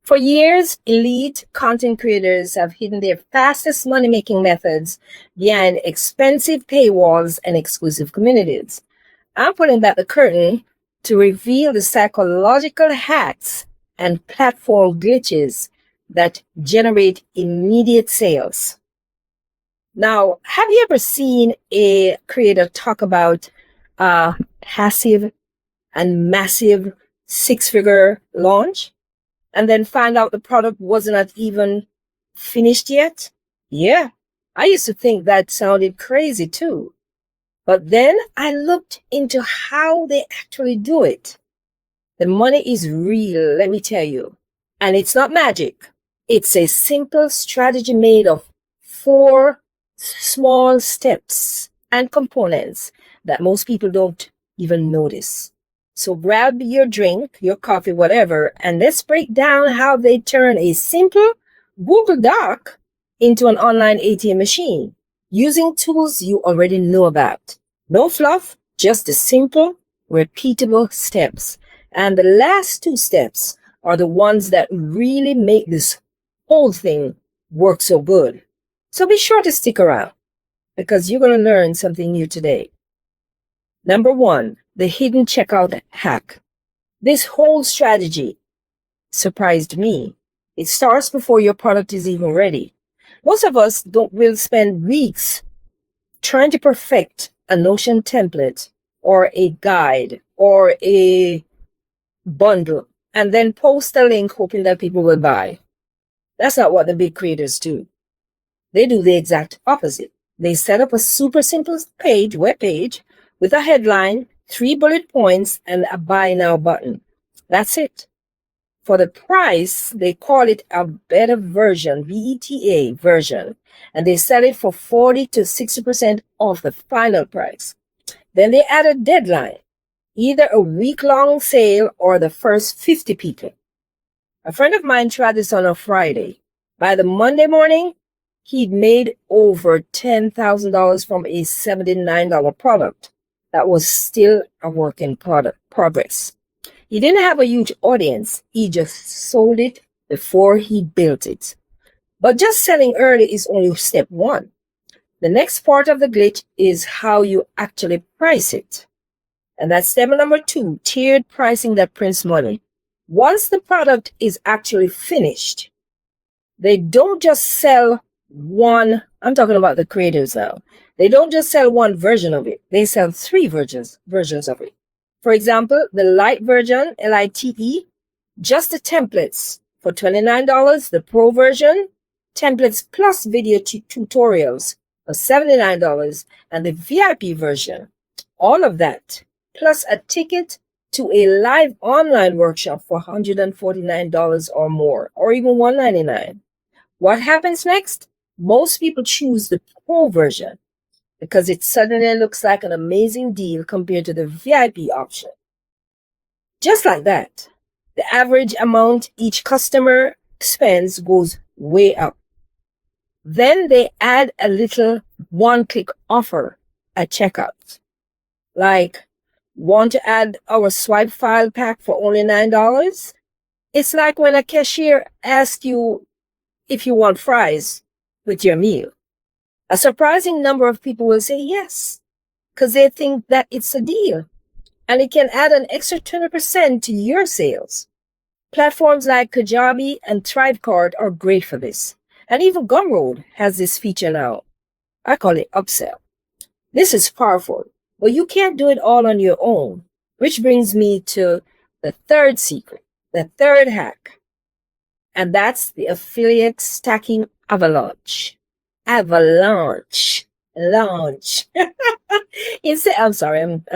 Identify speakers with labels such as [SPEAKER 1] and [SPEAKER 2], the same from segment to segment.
[SPEAKER 1] For years, elite content creators have hidden their fastest money-making methods behind expensive paywalls and exclusive communities. I'm pulling back the curtain to reveal the psychological hacks and platform glitches that generate immediate sales. Now, have you ever seen a creator talk about passive and massive six-figure launch and then find out the product wasn't even finished yet? Yeah, I used to think that sounded crazy too. But then I looked into how they actually do it. The money is real, let me tell you. And it's not magic. It's a simple strategy made of 4 small steps and components that most people don't even notice. So grab your drink, your coffee, whatever, and let's break down how they turn a simple Google Doc into an online ATM machine using tools you already know about. No fluff, just the simple, repeatable steps. And the last 2 steps are the ones that really make this whole thing work so good. So be sure to stick around because you're going to learn something new today. Number 1, the hidden checkout hack. This whole strategy surprised me. It starts before your product is even ready. Most of us will spend weeks trying to perfect a Notion template or a guide or a bundle and then post a link hoping that people will buy. That's not what the big creators do. They do the exact opposite. They set up a super simple web page with a headline, 3 bullet points, and a buy now button. That's it. For the price, they call it a beta version, BETA version, and they sell it for 40 to 60% off the final price. Then they add a deadline, either a week-long sale or the first 50 people. A friend of mine tried this on a Friday. By the Monday morning, he'd made over $10,000 from a $79 product that was still a work in progress. He didn't have a huge audience. He just sold it before he built it. But just selling early is only step 1. The next part of the glitch is how you actually price it. And that's step number 2, tiered pricing that prints money. Once the product is actually finished, they don't just sell one, I'm talking about the creators now. They don't just sell one version of it. They sell 3 versions of it. For example, the light version, LITE, just the templates for $29. The pro version, templates plus video tutorials for $79. And the VIP version, all of that, plus a ticket to a live online workshop for $149 or more, or even $199. What happens next? Most people choose the pro version because it suddenly looks like an amazing deal compared to the VIP option. Just like that, the average amount each customer spends goes way up. Then they add a little one-click offer at checkout. Like, want to add our swipe file pack for only $9? It's like when a cashier asks you if you want fries with your meal. A surprising number of people will say yes, because they think that it's a deal, and it can add an extra 20% to your sales. Platforms like Kajabi and Thrivecart are great for this, and even Gumroad has this feature now. I call it upsell. This is powerful, but you can't do it all on your own, which brings me to the third secret, the third hack, and that's the affiliate stacking avalanche. Launch. I'm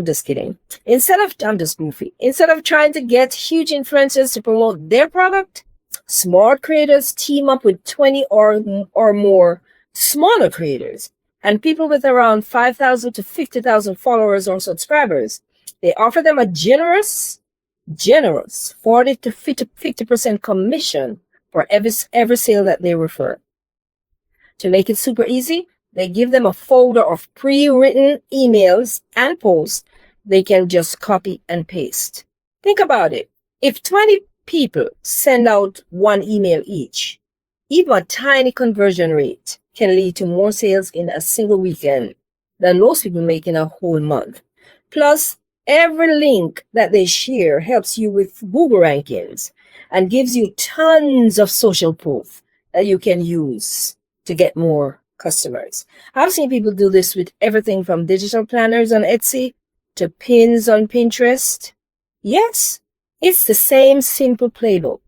[SPEAKER 1] just kidding. I'm just goofy. Instead of trying to get huge influencers to promote their product, smart creators team up with 20 or more smaller creators and people with around 5,000 to 50,000 followers or subscribers. They offer them a generous 40 to 50% commission for every sale that they refer. To make it super easy, they give them a folder of pre-written emails and posts they can just copy and paste. Think about it. If 20 people send out one email each. Even a tiny conversion rate can lead to more sales in a single weekend than most people make in a whole month. Plus, every link that they share helps you with Google rankings and gives you tons of social proof that you can use to get more customers. I've seen people do this with everything from digital planners on Etsy to pins on Pinterest. Yes, it's the same simple playbook.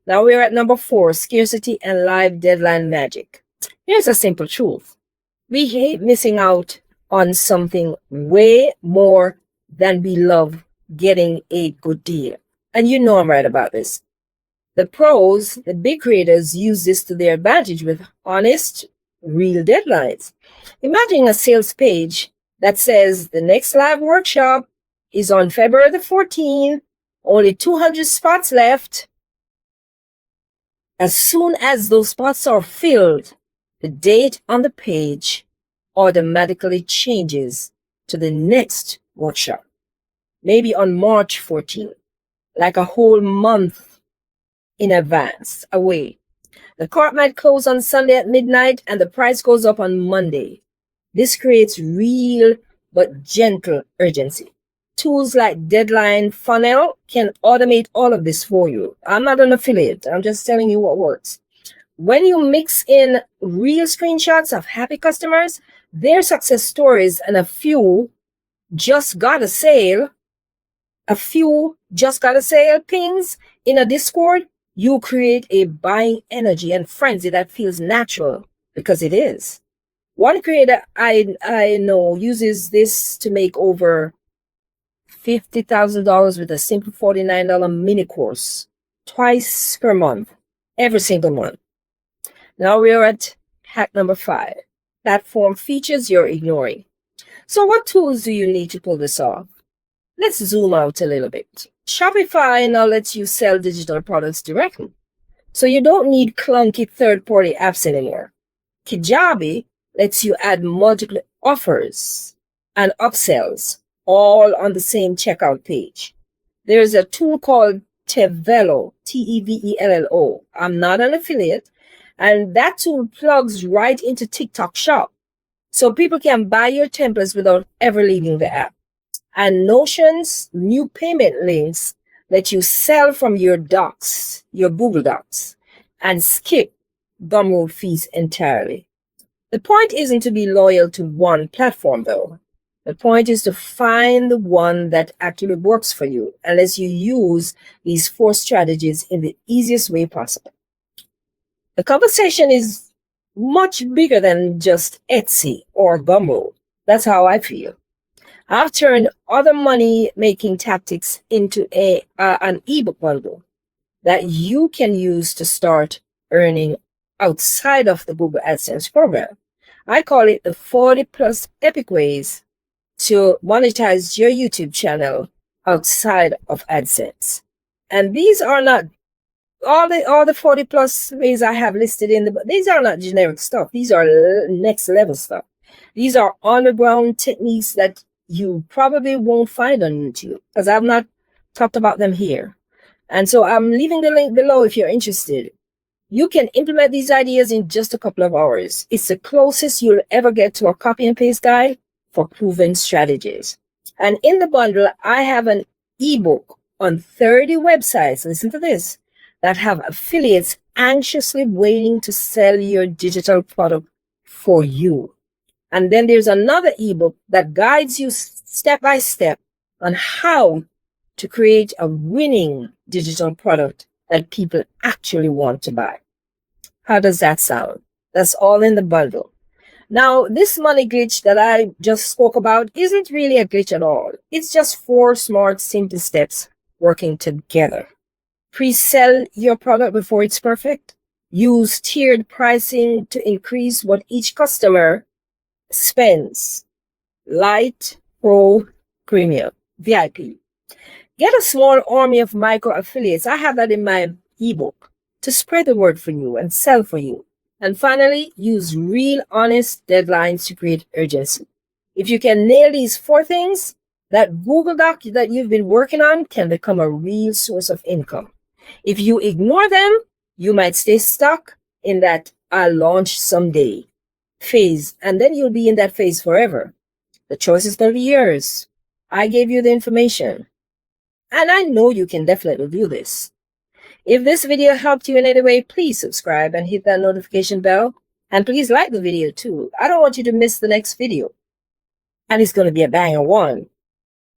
[SPEAKER 1] Now we're at number 4, scarcity and live deadline magic. Here's a simple truth. We hate missing out on something way more than we love getting a good deal. And you know I'm right about this. The pros, the big creators, use this to their advantage with honest, real deadlines. Imagine a sales page that says the next live workshop is on February the 14th, only 200 spots left. As soon as those spots are filled, the date on the page automatically changes to the next workshop, maybe on March 14th, like a whole month in advance away. The cart might close on Sunday at midnight and the price goes up on Monday. This creates real but gentle urgency. Tools like Deadline Funnel can automate all of this for you. I'm not an affiliate. I'm just telling you what works. When you mix in real screenshots of happy customers, their success stories, and a few just got a sale pings in a Discord, you create a buying energy and frenzy that feels natural, because it is. One creator I know uses this to make over $50,000 with a simple $49 mini course twice per month, every single month. Now we're at hack number 5, platform features you're ignoring. So what tools do you need to pull this off? Let's zoom out a little bit. Shopify now lets you sell digital products directly, so you don't need clunky third-party apps anymore. Kajabi lets you add multiple offers and upsells all on the same checkout page. There's a tool called Tevello, Tevello. I'm not an affiliate, and that tool plugs right into TikTok Shop, so people can buy your templates without ever leaving the app. And Notion's new payment links let you sell from your docs, your Google Docs, and skip Gumroad fees entirely. The point isn't to be loyal to one platform, though. The point is to find the one that actually works for you, unless you use these 4 strategies in the easiest way possible. The conversation is much bigger than just Etsy or Gumroad. That's how I feel. I've turned other money-making tactics into an ebook bundle that you can use to start earning outside of the Google AdSense program. I call it the 40 plus epic ways to monetize your YouTube channel outside of AdSense. And these are not all the 40 plus ways I have listed these are not generic stuff. These are next level stuff. These are on the ground techniques that you probably won't find on YouTube, because I've not talked about them here. And so I'm leaving the link below if you're interested. You can implement these ideas in just a couple of hours. It's the closest you'll ever get to a copy and paste guide for proven strategies. And in the bundle, I have an ebook on 30 websites, listen to this, that have affiliates anxiously waiting to sell your digital product for you. And then there's another ebook that guides you step by step on how to create a winning digital product that people actually want to buy. How does that sound? That's all in the bundle. Now, this money glitch that I just spoke about isn't really a glitch at all. It's just 4 smart, simple steps working together. Pre-sell your product before it's perfect. Use tiered pricing to increase what each customer spends. Light, Pro, Premium, VIP. Get a small army of micro affiliates. I have that in my ebook to spread the word for you and sell for you. And finally, use real honest deadlines to create urgency. If you can nail these 4 things, that Google Doc that you've been working on can become a real source of income. If you ignore them, you might stay stuck in that I'll launch someday phase, and then you'll be in that phase forever. The choice is going to be yours. I gave you the information, and I know you can definitely do this. If this video helped you in any way, please subscribe and hit that notification bell. And please like the video too. I don't want you to miss the next video. And it's going to be a banger one.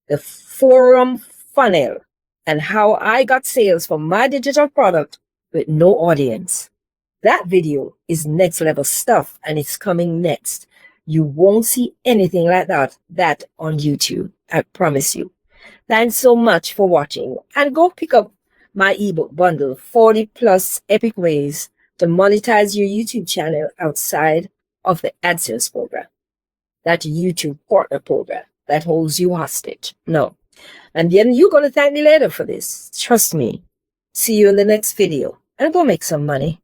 [SPEAKER 1] The forum funnel and how I got sales from my digital product with no audience. That video is next level stuff, and it's coming next. You won't see anything like that on YouTube. I promise you. Thanks so much for watching, and go pick up my ebook bundle, 40 plus epic ways to monetize your YouTube channel outside of the AdSense program, that YouTube partner program that holds you hostage. No. And then you're going to thank me later for this. Trust me. See you in the next video, and go make some money.